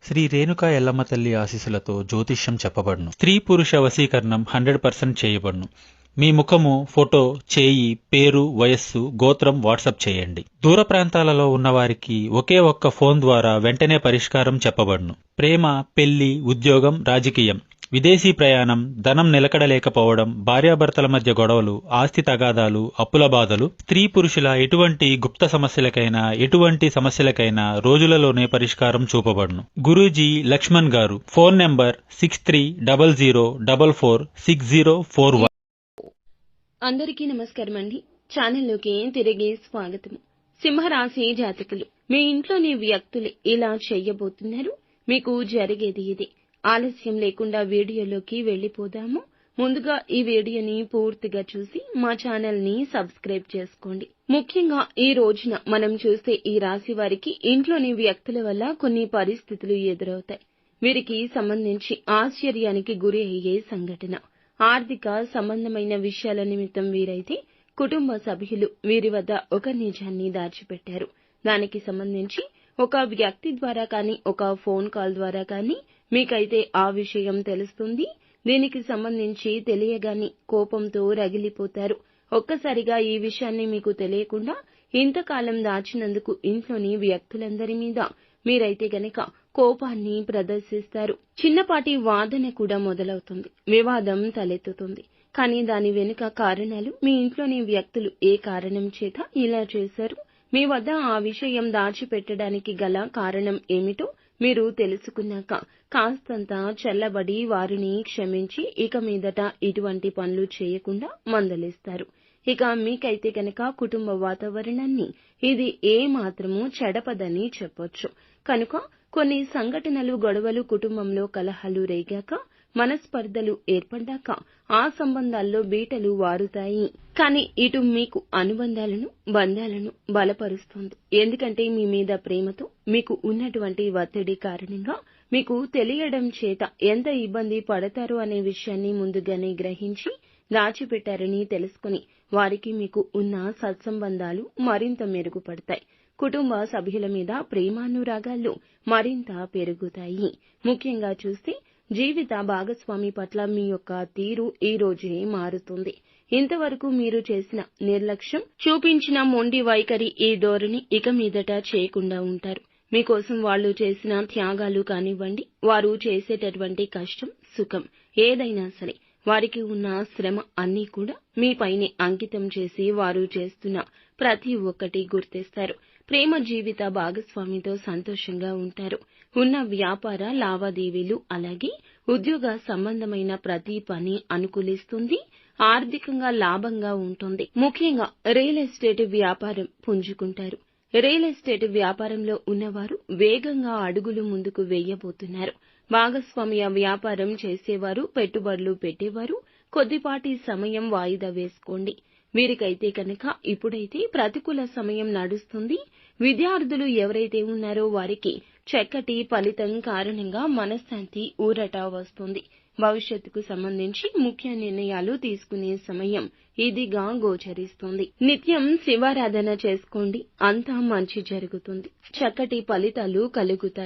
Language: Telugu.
శ్రీ రేణుకా ఎల్లమ్మ తల్లి ఆశీస్సులతో జ్యోతిష్యం చెప్పబడును. స్త్రీ పురుష వశీకరణం 100% చేయబడును. మీ ముఖము, ఫోటో, చేయి, పేరు, వయస్సు, గోత్రం వాట్సాప్ చేయండి. దూర ప్రాంతాలలో ఉన్నవారికి ఒకే ఒక్క ఫోన్ ద్వారా వెంటనే పరిష్కారం చెప్పబడును. ప్రేమ, పెళ్లి, ఉద్యోగం, రాజకీయం, విదేశీ ప్రయాణం, ధనం నిలకడలేకపోవడం, భార్యాభర్తల మధ్య గొడవలు, ఆస్తి తగాదాలు, అప్పుల బాధలు, స్త్రీ పురుషుల ఎటువంటి గుప్త సమస్యలకైనా రోజులలోనే పరిష్కారం చూపబడును. గురూజీ లక్ష్మణ్ గారు. Phone number 6300446041. అందరికీ నమస్కారం అండి. ఛానల్లోకి తిరిగి స్వాగతం. సింహరాశి జాతకులు, మీ ఇంట్లోని వ్యక్తులు ఇలా చెయ్యబోతున్నారు. మీకు జరిగేది ఇది. ఆలస్యం లేకుండా వీడియోలోకి వెళ్ళిపోదాము. ముందుగా ఈ వీడియోని పూర్తిగా చూసి మా ఛానల్ ని సబ్స్క్రైబ్ చేసుకోండి. ముఖ్యంగా ఈ రోజున మనం చూస్తే ఈ రాశి వారికి ఇంట్లోని వ్యక్తుల వల్ల కొన్ని పరిస్థితులు ఎదురవుతాయి. వీరికి సంబంధించి ఆశ్చర్యానికి గురి అయ్యే సంఘటన. ఆర్థిక సంబంధమైన విషయాల నిమిత్తం వీరైతే కుటుంబ సభ్యులు వీరి వద్ద ఒక నిజాన్ని దాచిపెట్టారు. దానికి సంబంధించి ఒక వ్యక్తి ద్వారా కానీ, ఒక ఫోన్ కాల్ ద్వారా కానీ మీకైతే ఆ విషయం తెలుస్తుంది. దీనికి సంబంధించి తెలియగానే కోపంతో రగిలిపోతారు. ఒక్కసారిగా ఈ విషయాన్ని మీకు తెలియకుండా ఇంతకాలం దాచినందుకు ఇంట్లోని వ్యక్తులందరి మీద మీరైతే గనక కోపాన్ని ప్రదర్శిస్తారు. చిన్నపాటి వాదన కూడా మొదలవుతుంది. వివాదం తలెత్తుతుంది. కానీ దాని వెనుక కారణాలు, మీ ఇంట్లోని వ్యక్తులు ఏ కారణం చేత ఇలా చేశారు, మీ వద్ద ఆ విషయం దాచిపెట్టడానికి గల కారణం ఏమిటో మీరు తెలుసుకున్నాక కాస్తంత చల్లబడి వారిని క్షమించి ఇక మీదట ఇటువంటి పనులు చేయకుండా మందలిస్తారు. ఇక మీకైతే గనక కుటుంబ వాతావరణాన్ని ఇది ఏ మాత్రమూ చెడపదని చెప్పొచ్చు. కనుక కొన్ని సంఘటనలు, గొడవలు, కుటుంబంలో కలహాలు రేగాక, మనస్పర్ధలు ఏర్పడ్డాక ఆ సంబంధాల్లో బీటలు వారుతాయి. కానీ ఇటు మీకు బంధాలను బలపరుస్తుంది. ఎందుకంటే మీ మీద ప్రేమతో మీకు ఉన్నటువంటి ఒత్తిడి కారణంగా మీకు తెలియడం చేత ఎంత ఇబ్బంది పడతారో అనే విషయాన్ని ముందుగానే గ్రహించి దాచిపెట్టారని తెలుసుకుని వారికి మీకు ఉన్న సత్సంబంధాలు మరింత మెరుగుపడతాయి. కుటుంబ సభ్యుల మీద ప్రేమానురాగాలు మరింత పెరుగుతాయి. ముఖ్యంగా చూస్తే జీవిత భాగస్వామి పట్ల మీ యొక్క తీరు ఈ రోజే మారుతుంది. ఇంతవరకు మీరు చేసిన నిర్లక్ష్యం, చూపించిన మొండి వైఖరి, ఈ ధోరణి ఇక మీదట చేయకుండా ఉంటారు. మీకోసం వాళ్ళు చేసిన త్యాగాలు కానివ్వండి, వారు చేసేటటువంటి కష్టం, సుఖం ఏదైనా సరే వారికి ఉన్న శ్రమ అన్నీ కూడా మీపైనే అంకితం చేసి వారు చేస్తున్న ప్రతి ఒక్కటి గుర్తిస్తారు. ప్రేమ జీవిత భాగస్వామితో సంతోషంగా ఉంటారు. ఉన్న వ్యాపార లావాదేవీలు అలాగే ఉద్యోగ సంబంధమైన ప్రతి పని అనుకూలిస్తుంది. ఆర్థికంగా లాభంగా ఉంటుంది. ముఖ్యంగా రియల్ ఎస్టేట్ వ్యాపారం పుంజుకుంటారు. రియల్ ఎస్టేట్ వ్యాపారంలో ఉన్నవారు వేగంగా అడుగులు ముందుకు వేయబోతున్నారు. భాగస్వామ్య వ్యాపారం చేసేవారు, పెట్టుబడులు పెట్టేవారు కొద్దిపాటి సమయం వాయిదా వేసుకోండి. వీరికైతే కనుక ఇప్పుడైతే ప్రతికూల సమయం నడుస్తుంది. విద్యార్థులు ఎవరైతే ఉన్నారో వారికి చక్కటి ఫలితం కారణంగా మనశ్శాంతి, ఊరట వస్తుంది. భవిష్యత్తుకు సంబంధించి ముఖ్య నిర్ణయాలు తీసుకునే సమయం ఇదిగా గోచరిస్తుంది. నిత్యం శివారాధన చేసుకోండి. అంతా మంచి జరుగుతుంది. చక్కటి ఫలితాలు కలుగుతాయి.